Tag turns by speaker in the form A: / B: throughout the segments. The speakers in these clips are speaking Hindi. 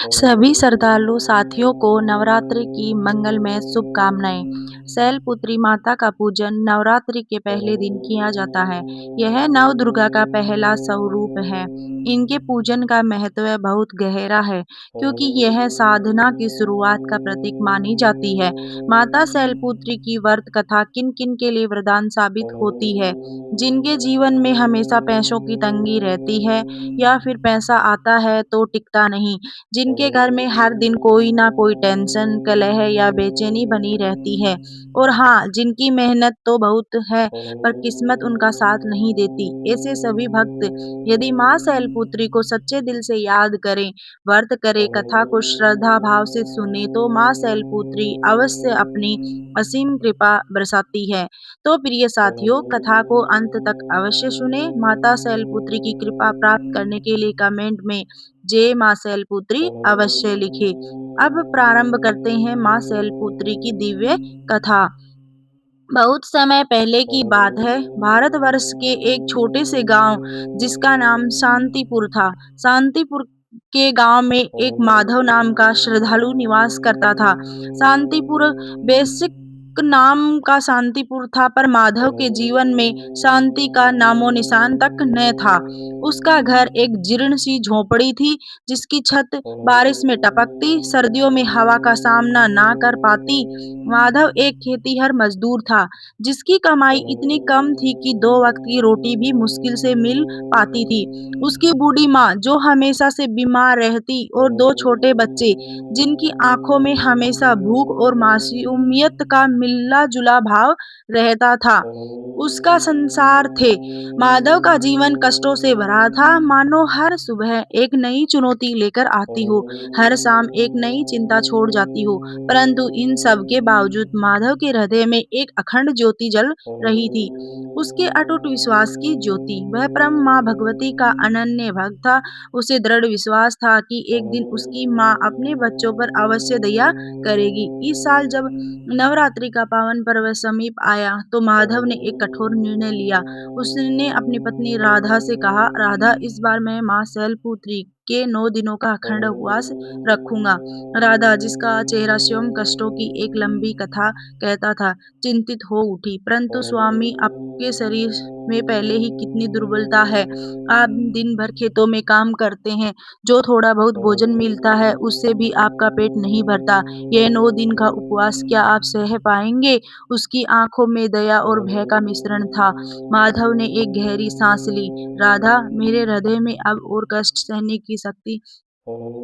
A: सभी श्रद्धालु साथियों को नवरात्रि की मंगलमय शुभकामनाएं। शैलपुत्री माता का पूजन नवरात्रि के पहले दिन किया जाता है। यह नव दुर्गा का पहला स्वरूप है। इनके पूजन का महत्व बहुत गहरा है, क्योंकि यह साधना की शुरुआत का प्रतीक मानी जाती है। माता शैलपुत्री की व्रत कथा किन किन के लिए वरदान साबित होती है? जिनके जीवन में हमेशा पैसों की तंगी रहती है, या फिर पैसा आता है तो टिकता नहीं, जिनके घर में हर दिन कोई ना कोई टेंशन, कलह या बेचैनी बनी रहती है। और हाँ, जिनकी मेहनत तो बहुत है, पर किस्मत उनका साथ नहीं देती। ऐसे सभी भक्त यदि माँ शैलपुत्री को सच्चे दिल से याद करें, व्रत करें, कथा को श्रद्धा भाव से सुने, तो माँ शैलपुत्री अवश्य अपनी असीम कृपा बरसाती है। तो प्रिय साथियों, कथा को अंत तक अवश्य सुने। माता शैलपुत्री की कृपा प्राप्त करने के लिए कमेंट में जय माँ शैलपुत्री अवश्य लिखे। अब प्रारंभ करते हैं माँ शैलपुत्री की दिव्य कथा। बहुत समय पहले की बात है। भारतवर्ष के एक छोटे से गांव, जिसका नाम शांतिपुर था। शांतिपुर के गांव में एक माधव नाम का श्रद्धालु निवास करता था। शांतिपुर बेसिक नाम का शांतिपुर था, पर माधव के जीवन में शांति का नामो निशान तक न था। उसका घर एक जीर्ण सी झोपड़ी थी, जिसकी छत बारिश में टपकती, सर्दियों में हवा का सामना ना कर पाती। माधव एक खेतीहर मजदूर था, जिसकी कमाई इतनी कम थी कि 2 वक्त की रोटी भी मुश्किल से मिल पाती थी। उसकी बूढ़ी माँ, जो हमेशा से बीमार रहती, और 2 छोटे बच्चे, जिनकी आंखों में हमेशा भूख और मासूमियत का मिला-जुला भाव रहता था, उसका संसार थे। माधव का जीवन कष्टों से भरा था, मानो हर सुबह एक नई चुनौती लेकर आती हो, हर शाम एक नई चिंता छोड़ जाती हो। परंतु इन सब के बावजूद माधव के हृदय में एक अखंड ज्योति जल रही थी, उसके अटूट विश्वास की ज्योति। वह परम माँ भगवती का अनन्य भक्त था। उसे दृढ़ विश्वास था कि एक दिन उसकी माँ अपने बच्चों पर अवश्य दया करेगी। इस साल जब नवरात्रि का पावन पर्व समीप आया, तो माधव ने एक कठोर निर्णय लिया। उसने अपनी पत्नी राधा से कहा, राधा, इस बार मैं माँ शैलपुत्री के 9 दिनों का अखंड उपवास रखूंगा। राधा, जिसका चेहरा स्वयं कष्टों की एक लंबी कथा कहता था, चिंतित हो उठी। परंतु स्वामी, आपके शरीर में पहले ही कितनी दुर्बलता है। आप दिन भर खेतों में काम करते हैं, जो थोड़ा बहुत भोजन मिलता है उससे भी आपका पेट नहीं भरता। यह 9 दिन का उपवास क्या आप सह पाएंगे? उसकी आंखों में दया और भय का मिश्रण था। माधव ने एक गहरी सांस ली। राधा, मेरे हृदय में अब और कष्ट सहने की शक्ति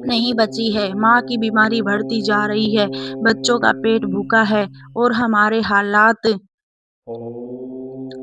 A: नहीं बची है। माँ की बीमारी बढ़ती जा रही है, बच्चों का पेट भूखा है, और हमारे हालात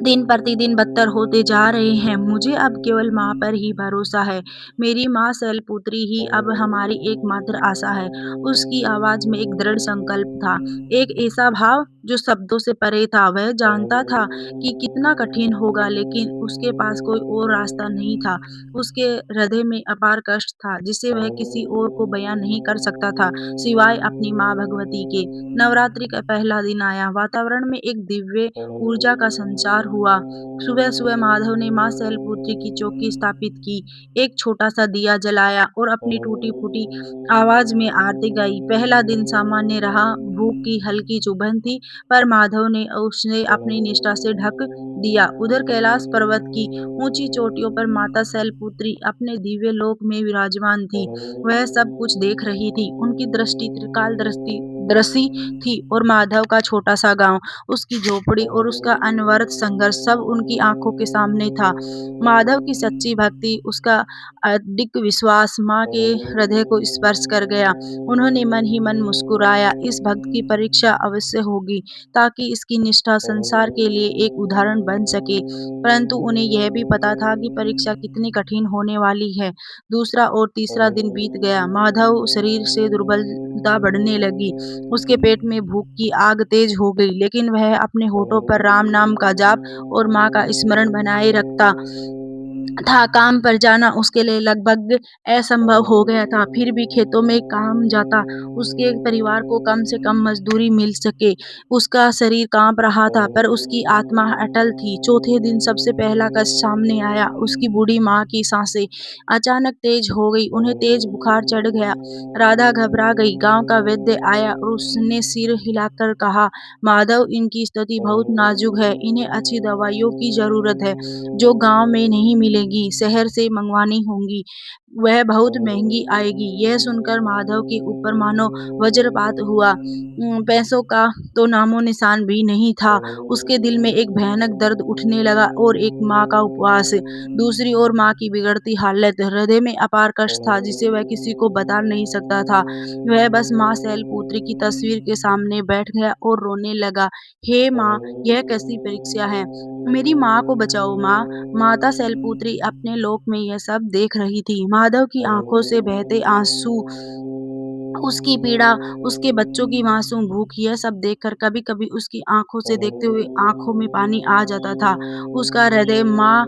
A: दिन प्रतिदिन बदतर होते जा रहे हैं। मुझे अब केवल माँ पर ही भरोसा है। मेरी माँ शैलपुत्री ही अब हमारी एकमात्र आशा है। उसकी आवाज में एक दृढ़ संकल्प था, एक ऐसा भाव जो शब्दों से परे था। वह जानता था कि कितना कठिन होगा, लेकिन उसके पास कोई और रास्ता नहीं था। उसके हृदय में अपार कष्ट था, जिसे वह किसी और को बयां नहीं कर सकता था, सिवाय अपनी माँ भगवती के। नवरात्रि का पहला दिन आया। वातावरण में एक दिव्य ऊर्जा का संचार हुआ। सुबह-सुबह माधव ने माँ शैलपुत्री की चौकी स्थापित की, एक छोटा-सा दिया जलाया और अपनी टूटी-फूटी आवाज में आरती गाई। पहला दिन सामान्य रहा, भूख की हल्की चुभन थी, पर माधव ने उसे अपनी निष्ठा से ढक दिया। उधर कैलाश पर्वत की ऊंची चोटियों पर माता शैलपुत्री अपने दिव्य लोक में विराजमान थी। वह सब कुछ देख रही थी। उनकी दृष्टि त्रिकाल दृष्टि दृषि थी, और माधव का छोटा सा गांव, उसकी झोपड़ी और उसका अनवरत संघर्ष सब उनकी आंखों के सामने था। माधव की सच्ची भक्ति, उसका अडिग विश्वास माँ के हृदय को स्पर्श कर गया। उन्होंने मन ही मन मुस्कुराया, इस भक्त की परीक्षा अवश्य होगी, ताकि इसकी निष्ठा संसार के लिए एक उदाहरण बन सके। परंतु उन्हें यह भी पता था कि परीक्षा कितनी कठिन होने वाली है। दूसरा और तीसरा दिन बीत गया। माधव शरीर से दुर्बलता बढ़ने लगी। उसके पेट में भूख की आग तेज हो गई, लेकिन वह अपने होठों पर राम नाम का जाप और माँ का स्मरण बनाए रखता। था, काम पर जाना उसके लिए लगभग असंभव हो गया था। फिर भी खेतों में काम जाता, उसके परिवार को कम से कम मजदूरी मिल सके। उसका शरीर काँप रहा था, पर उसकी आत्मा अटल थी। चौथे दिन सबसे पहला कष्ट सामने आया, उसकी बूढ़ी माँ की साँसें अचानक तेज हो गई, उन्हें तेज बुखार चढ़ गया। राधा घबरा गई। गाँव का वैद्य आया और उसने सिर हिलाकर कहा, "माधव, इनकी स्थिति बहुत नाजुक है, इन्हें अच्छी दवाइयों की ज़रूरत है। जो गाँव में नहीं मिलेगी, शहर से मंगवानी होंगी। वह बहुत महँगी आएगी।" यह सुनकर माधव के ऊपर मानो वज्रपात हुआ। पैसों का तो नामो-निशान भी नहीं था। उसके दिल में एक भयानक दर्द उठने लगा और एक माँ का उपवास, दूसरी ओर माँ की बिगड़ती हालत। हृदय में अपार कष्ट था जिसे वह किसी को बता नहीं सकता था। वह बस माँ शैलपुत्री की तस्वीर के सामने बैठ गया और रोने लगा। "हे माँ, यह कैसी परीक्षा है? मेरी माँ को बचाओ माँ।" माता शैलपुत्री अपने लोक में यह सब देख रही थी। माधव की आँखों से बहते आँसू, उसकी पीड़ा, उसके बच्चों की मासूम भूख, यह सब देखकर कभी-कभी उसकी आँखों से देखते हुए आँखों में पानी आ जाता था। उसका हृदय माँ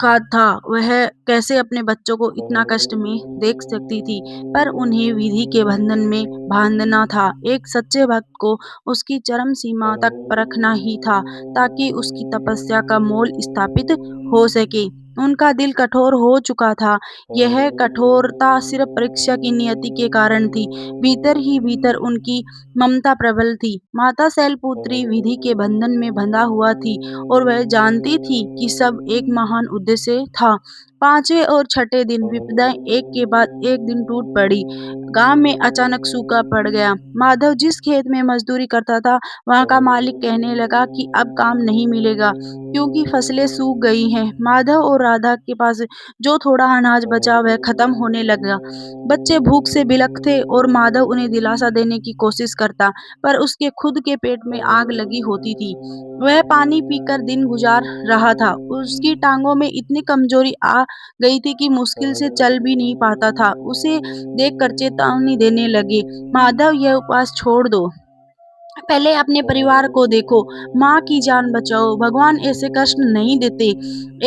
A: का था, वह कैसे अपने बच्चों को इतना कष्ट में देख सकती थी, पर उन्हें विधि के बंधन में बाँधना था। एक सच्चे भक्त को उसकी चरम सीमा तक परखना ही था, ताकि उसकी तपस्या का मोल स्थापित हो सके। उनका दिल कठोर हो चुका था। यह कठोरता सिर्फ परीक्षा की नियति के कारण थी। भीतर ही भीतर उनकी ममता प्रबल थी। माता शैलपुत्री विधि के बंधन में बंधा हुआ थी और वह जानती थी कि सब एक महान उद्देश्य था। 5वें और छठे दिन विपदाएं एक के बाद एक दिन टूट पड़ी। गांव में अचानक सूखा पड़ गया। माधव जिस खेत में मजदूरी करता था, वहां का मालिक कहने लगा कि अब काम नहीं मिलेगा, क्योंकि फसलें सूख गई हैं। माधव और राधा के पास जो थोड़ा अनाज बचा वह खत्म होने लगा। बच्चे भूख से बिलखते और माधव उन्हें दिलासा देने की कोशिश करता, पर उसके खुद के पेट में आग लगी होती थी। वह पानी पीकर दिन गुजार रहा था। उसकी टांगों में इतनी कमजोरी आ गई थी कि मुश्किल से चल भी नहीं पाता था। उसे देखकर चेतावनी देने लगे, "माधव, यह उपवास छोड़ दो। पहले अपने परिवार को देखो, माँ की जान बचाओ, भगवान ऐसे कष्ट नहीं देते।"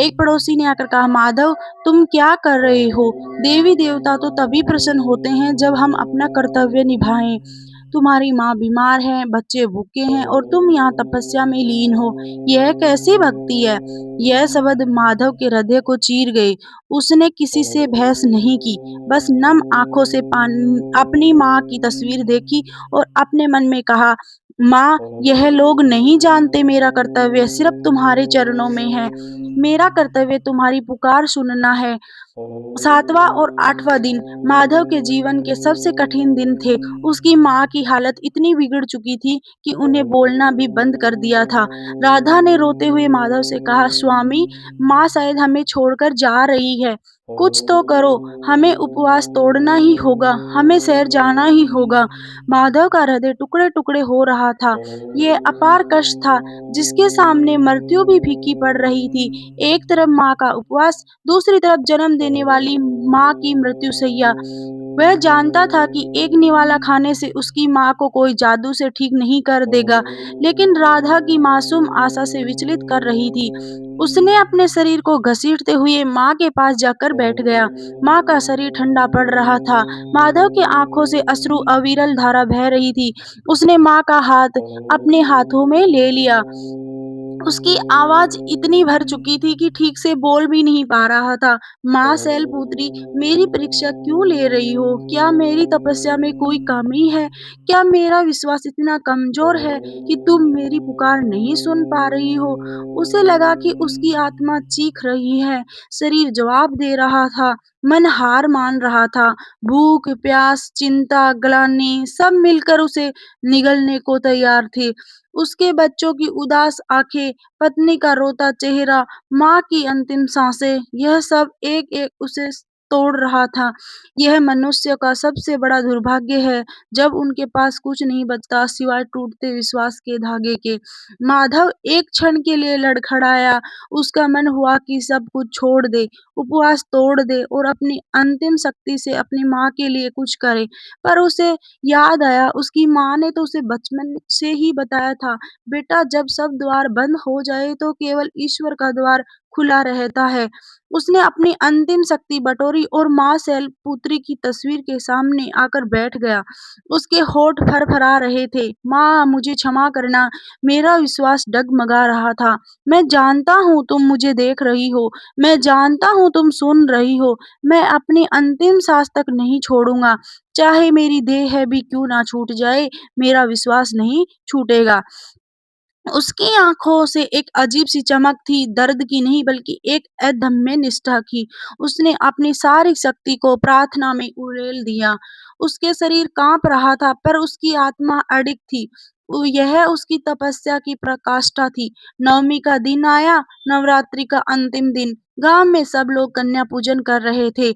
A: एक पड़ोसी ने आकर कहा, "माधव, तुम क्या कर रहे हो? देवी देवता तो तभी प्रसन्न होते हैं जब हम अपना कर्तव्य निभाएं। तुम्हारी माँ बीमार है, बच्चे भूखे हैं और तुम यहाँ तपस्या में लीन हो। यह कैसी भक्ति है?" यह शब्द माधव के हृदय को चीर गए। उसने किसी से बहस नहीं की, बस नम आंखों से अपनी माँ की तस्वीर देखी और अपने मन में कहा, "माँ, यह लोग नहीं जानते मेरा कर्तव्य सिर्फ तुम्हारे चरणों में है। मेरा कर्तव्य तुम्हारी पुकार सुनना है।" 7वां और 8वां दिन माधव के जीवन के सबसे कठिन दिन थे। उसकी माँ की हालत इतनी बिगड़ चुकी थी कि उन्हें बोलना भी बंद कर दिया था। राधा ने रोते हुए माधव से कहा, "स्वामी, माँ शायद हमें छोड़कर जा रही है। कुछ तो करो, हमें उपवास तोड़ना ही होगा, हमें शहर जाना ही होगा।" माधव का हृदय टुकड़े-टुकड़े हो रहा था। ये अपार कष्ट था, जिसके सामने मृत्यु भी फीकी पड़ रही थी। एक तरफ माँ का उपवास, दूसरी तरफ जन्म देने वाली माँ की मृत्युशैया। वह जानता था कि एक निवाला खाने से उसकी माँ को कोई जादू से ठीक नहीं कर देगा, लेकिन राधा की मासूम आशा से विचलित कर रही थी। उसने अपने शरीर को घसीटते हुए माँ के पास जाकर बैठ गया। माँ का शरीर ठंडा पड़ रहा था। माधव की आंखों से अश्रु अविरल धारा बह रही थी। उसने माँ का हाथ अपने हाथों में ले लिया। उसकी आवाज़ इतनी भर चुकी थी कि ठीक से बोल भी नहीं पा रहा था। "माँ शैलपुत्री, मेरी परीक्षा क्यों ले रही हो? क्या मेरी तपस्या में कोई कमी है? क्या मेरा विश्वास इतना कमज़ोर है कि तुम मेरी पुकार नहीं सुन पा रही हो?" उसे लगा कि उसकी आत्मा चीख रही है, शरीर जवाब दे रहा था, मन हार मान रहा था। भूख, प्यास, चिंता, ग्लानि सब मिलकर उसे निगलने को तैयार थे। उसके बच्चों की उदास आँखें, पत्नी का रोता चेहरा, माँ की अंतिम साँसें, यह सब एक-एक उसे तोड़ रहा था। यह मनुष्य का सबसे बड़ा दुर्भाग्य है, जब उनके पास कुछ नहीं बचता सिवाय टूटते विश्वास के धागे के। माधव एक क्षण के लिए लड़खड़ाया। उसका मन हुआ कि सब कुछ छोड़ दे, उपवास तोड़ दे और अपनी अंतिम शक्ति से अपनी माँ के लिए कुछ करे। पर उसे याद आया, उसकी माँ ने तो उसे बचपन से ही बताया था, "बेटा, जब सब द्वार बंद हो जाए तो केवल ईश्वर का द्वार खुला रहता है। उसने अपनी अंतिम शक्ति बटोरी और माँ शैलपुत्री की तस्वीर के सामने आकर बैठ गया। उसके होठ फरफरा रहे थे। माँ, मुझे क्षमा करना, मेरा विश्वास डगमगा रहा था। मैं जानता हूँ तुम मुझे देख रही हो, मैं जानता हूँ तुम सुन रही हो। मैं अपनी अंतिम सांस तक नहीं छोड़ूँगा, चाहे मेरी देह भी क्यों ना छूट जाए, मेरा विश्वास नहीं छूटेगा। उसकी आँखों से एक अजीब-सी चमक थी, दर्द की नहीं बल्कि एक अदम्य निष्ठा की। उसने अपनी सारी शक्ति को प्रार्थना में उड़ेल दिया। उसके शरीर काँप रहा था, पर उसकी आत्मा अडिग थी। यह उसकी तपस्या की पराकाष्ठा थी। नवमी का दिन आया, नवरात्रि का अंतिम दिन। गाँव में सब लोग कन्या पूजन कर रहे थे,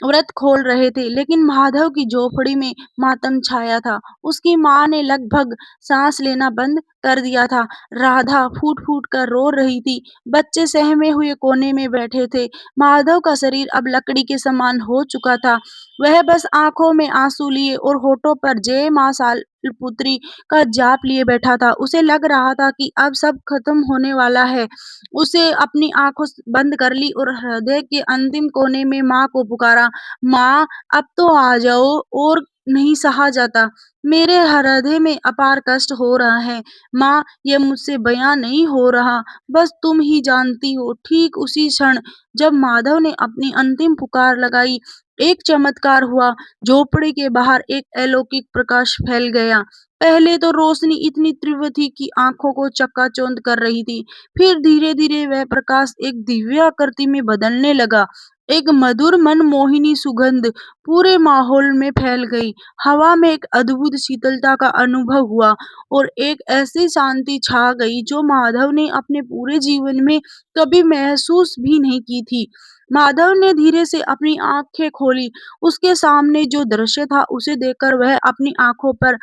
A: व्रत खोल रहे थे, लेकिन माधव की झोपड़ी में मातम छाया था। उसकी माँ ने लगभग साँस लेना बंद कर दिया था। राधा फूट-फूट कर रो रही थी। बच्चे सहमे हुए कोने में बैठे थे। माधव का शरीर अब लकड़ी के समान हो चुका था। वह बस आँखों में आँसू लिए और होठों पर जय माँ शैलपुत्री का जाप लिए बैठा था। उसे लग रहा था कि अब सब खत्म होने वाला है। उसे अपनी आँखों बंद कर ली और हृदय के अंतिम कोने में माँ को पुकारा, "माँ, अब तो आ जाओ और नहीं सहा जाता। मेरे हृदय में अपार कष्ट हो रहा है। माँ, ये मुझसे बयाँ नहीं हो रहा, बस तुम ही जानती हो।" ठीक उसी क्षण जब माधव ने अपनी अंतिम पुकार लगाई, एक चमत्कार हुआ। झोपड़ी के बाहर एक अलौकिक प्रकाश फैल गया। पहले तो रोशनी इतनी तीव्र थी कि आँखों को चकाचौंध कर रही थी। फिर धीरे-धीरे वह प्रकाश एक दिव्य आकृति में बदलने लगा। एक मधुर मनमोहिनी सुगंध पूरे माहौल में फैल गई। हवा में एक अद्भुत शीतलता का अनुभव हुआ और एक ऐसी शांति छा गई जो माधव ने अपने पूरे जीवन में कभी महसूस भी नहीं की थी। माधव ने धीरे से अपनी आँखें खोली। उसके सामने जो दृश्य था उसे देखकर वह अपनी आँखों पर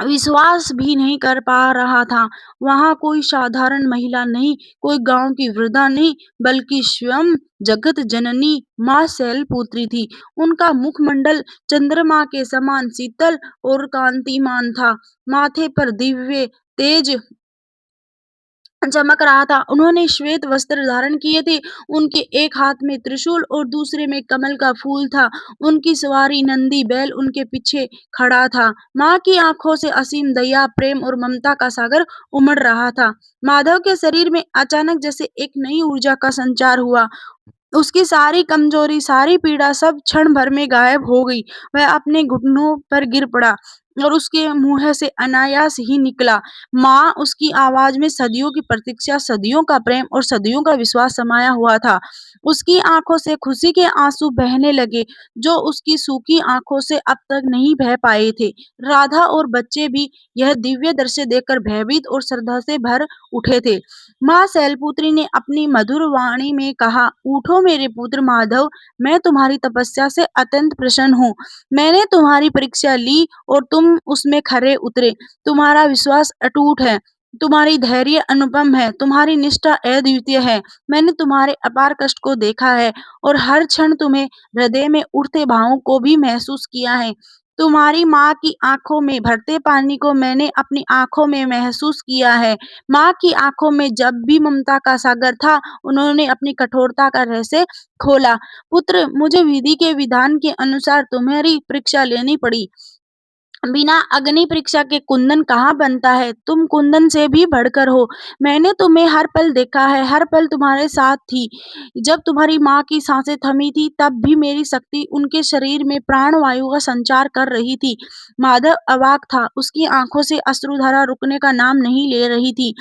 A: विश्वास भी नहीं कर पा रहा था। वहाँ कोई साधारण महिला नहीं, कोई गाँव की वृद्धा नहीं, बल्कि स्वयं जगत जननी माँ शैलपुत्री थी। उनका मुखमंडल चंद्रमा के समान शीतल और कांतिमान था। माथे पर दिव्य तेज चमक रहा था। उन्होंने श्वेत वस्त्र धारण किए थे। उनके एक हाथ में त्रिशूल और दूसरे में कमल का फूल था। उनकी सवारी नंदी बैल उनके पीछे खड़ा था। माँ की आँखों से असीम दया, प्रेम और ममता का सागर उमड़ रहा था। माधव के शरीर में अचानक जैसे एक नई ऊर्जा का संचार हुआ। उसकी सारी कमजोरी, सारी पीड़ा सब क्षण भर में गायब हो गई। वह अपने घुटनों पर गिर पड़ा और उसके मुँह से अनायास ही निकला, "माँ।" उसकी आवाज़ में सदियों की प्रतीक्षा, सदियों का प्रेम और सदियों का विश्वास समाया हुआ था। उसकी आँखों से खुशी के आँसू बहने लगे, जो उसकी सूखी आँखों से अब तक नहीं बह पाए थे। राधा और बच्चे भी यह दिव्य दृश्य देखकर भयभीत और श्रद्धा से भर उठे थे। माँ शैलपुत्री ने अपनी मधुर वाणी में कहा, "उठो मेरे पुत्र माधव, मैं तुम्हारी तपस्या से अत्यंत प्रसन्न हूँ। मैंने तुम्हारी परीक्षा ली और तुम उसमें खरे उतरे। तुम्हारा विश्वास अटूट है, तुम्हारी धैर्य अनुपम है, तुम्हारी निष्ठा अद्वितीय है। मैंने तुम्हारे अपार कष्ट को देखा है और हर क्षण तुम्हें हृदय में उठते भावों को भी महसूस किया है। तुम्हारी माँ की आँखों में भरते पानी को मैंने अपनी आँखों में महसूस किया है। माँ की आँखों में जब भी ममता का सागर था, उन्होंने अपनी कठोरता का रहस्य खोला। पुत्र, मुझे विधि के विधान के अनुसार तुम्हारी परीक्षा लेनी पड़ी। बिना अग्नि परीक्षा के कुंदन कहाँ बनता है? तुम कुंदन से भी बढ़कर हो। मैंने तुम्हें हर पल देखा है, हर पल तुम्हारे साथ थी। जब तुम्हारी माँ की साँसें थमी थी, तब भी मेरी शक्ति उनके शरीर में प्राणवायु का संचार कर रही थी। माधव अवाक था, उसकी आँखों से अश्रुधारा रुकने का नाम नहीं ले रही थी।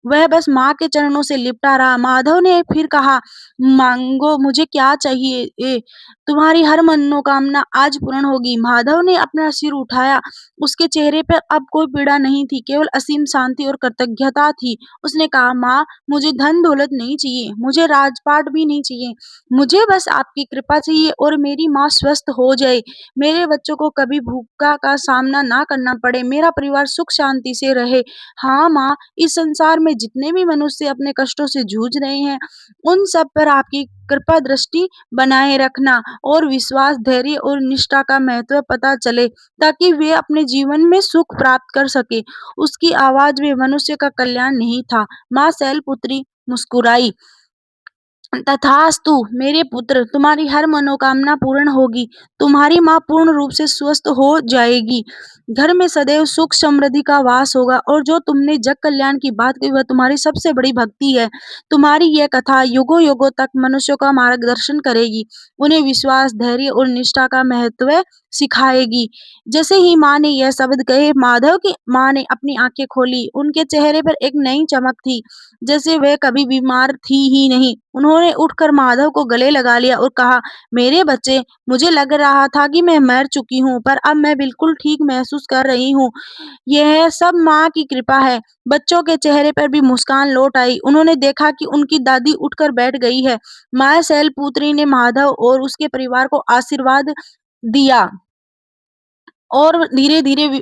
A: वह बस माँ के चरणों से लिपटा रहा। माधव ने फिर कहा, "माँगो, मुझे क्या चाहिए? तुम्हारी हर मनोकामना आज पूर्ण होगी।" माधव ने अपना सिर उठाया। उसके चेहरे पर अब कोई पीड़ा नहीं थी, केवल असीम शांति और कृतज्ञता थी। उसने कहा, "माँ, मुझे धन-दौलत नहीं चाहिए, मुझे राजपाट भी नहीं चाहिए। मुझे बस आपकी कृपा चाहिए और मेरी माँ स्वस्थ हो जाए। मेरे बच्चों को कभी भूखा का सामना ना करना पड़े, मेरा परिवार सुख शांति से रहे। हाँ माँ, इस संसार में जितने भी मनुष्य अपने कष्टों से जूझ रहे हैं, उन सब पर आपकी कृपा दृष्टि बनाए रखना और विश्वास, धैर्य और निष्ठा का महत्व पता चले, ताकि वे अपने जीवन में सुख प्राप्त कर सके।" उसकी आवाज में मनुष्य का कल्याण नहीं था। माँ शैलपुत्री मुस्कुराई। तथास्तु मेरे पुत्र, तुम्हारी हर मनोकामना पूर्ण होगी। तुम्हारी माँ पूर्ण रूप से स्वस्थ हो जाएगी। घर में सदैव सुख समृद्धि का वास होगा और जो तुमने जग कल्याण की बात कही वह तुम्हारी सबसे बड़ी भक्ति है। तुम्हारी यह कथा युगों युगों तक मनुष्यों का मार्गदर्शन करेगी, उन्हें विश्वास, धैर्य और निष्ठा का महत्व सिखाएगी। जैसे ही माँ ने यह शब्द कहे, माधव की माँ ने अपनी आंखें खोली। उनके चेहरे पर एक नई चमक थी, जैसे वह कभी बीमार थी ही नहीं। उन्होंने उठकर माधव को गले लगा लिया और कहा, मेरे बच्चे, मुझे लग रहा था कि मैं मर चुकी हूँ, पर अब मैं बिल्कुल ठीक महसूस कर रही हूँ। यह सब माँ की कृपा है। बच्चों के चेहरे पर भी मुस्कान लौट आई। उन्होंने देखा कि उनकी दादी उठकर बैठ गई है। माँ शैलपुत्री ने माधव और उसके परिवार को आशीर्वाद दिया और धीरे-धीरे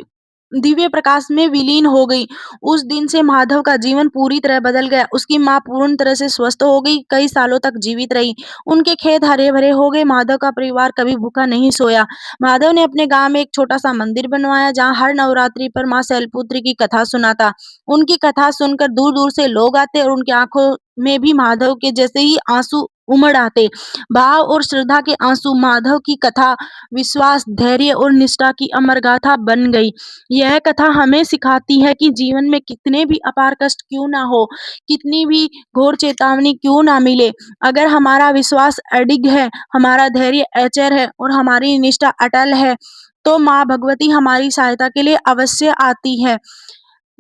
A: दिव्य प्रकाश में विलीन हो गई। उस दिन से माधव का जीवन पूरी तरह बदल गया। उसकी माँ पूर्ण तरह से स्वस्थ हो गई, कई सालों तक जीवित रही। उनके खेत हरे-भरे हो गए। माधव का परिवार कभी भूखा नहीं सोया। माधव ने अपने गाँव में एक छोटा-सा मंदिर बनवाया, जहाँ हर नवरात्रि पर माँ शैलपुत्री की कथा सुनाता। उनकी कथा सुनकर दूर-दूर से लोग आते और उनकी आँखों में भी माधव के जैसे ही आंसू उमड़ आते। भाव और श्रद्धा के आंसू। माधव की कथा विश्वास, धैर्य और निष्ठा की अमर गाथा बन गई। यह कथा हमें सिखाती है कि जीवन में कितने भी अपार कष्ट क्यों ना हो, कितनी भी घोर चेतावनी क्यों ना मिले, अगर हमारा विश्वास अडिग है, हमारा धैर्य अचर है और हमारी निष्ठा अटल है, तो माँ भगवती हमारी सहायता के लिए अवश्य आती है।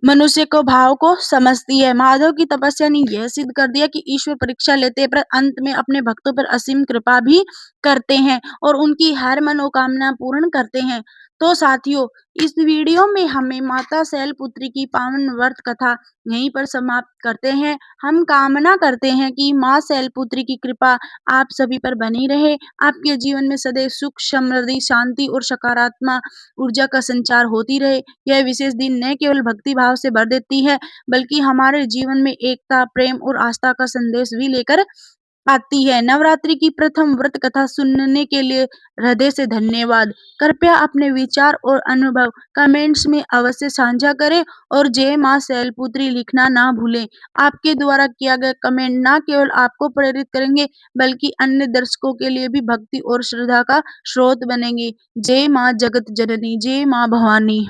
A: मनुष्य को भाव को समझती है। माधव की तपस्या ने यह सिद्ध कर दिया कि ईश्वर परीक्षा लेते हैं, पर अंत में अपने भक्तों पर असीम कृपा भी करते हैं और उनकी हर मनोकामना पूर्ण करते हैं। तो साथियों, इस वीडियो में हमें माता शैलपुत्री की पावन व्रत कथा यहीं पर समाप्त करते हैं। हम कामना करते हैं कि माँ शैलपुत्री की कृपा आप सभी पर बनी रहे, आपके जीवन में सदैव सुख, समृद्धि, शांति और सकारात्मक ऊर्जा का संचार होती रहे। यह विशेष दिन न केवल भक्ति भाव से भर देती है, बल्कि हमारे जीवन में एकता, प्रेम और आस्था का संदेश भी लेकर आती है। नवरात्रि की प्रथम व्रत कथा सुनने के लिए हृदय से धन्यवाद। कृपया अपने विचार और अनुभव कमेंट्स में अवश्य साझा करें और जय माँ शैलपुत्री लिखना ना भूलें। आपके द्वारा किया गया कमेंट ना केवल आपको प्रेरित करेंगे, बल्कि अन्य दर्शकों के लिए भी भक्ति और श्रद्धा का स्रोत बनेंगे। जय माँ जगत जननी, जय माँ भवानी।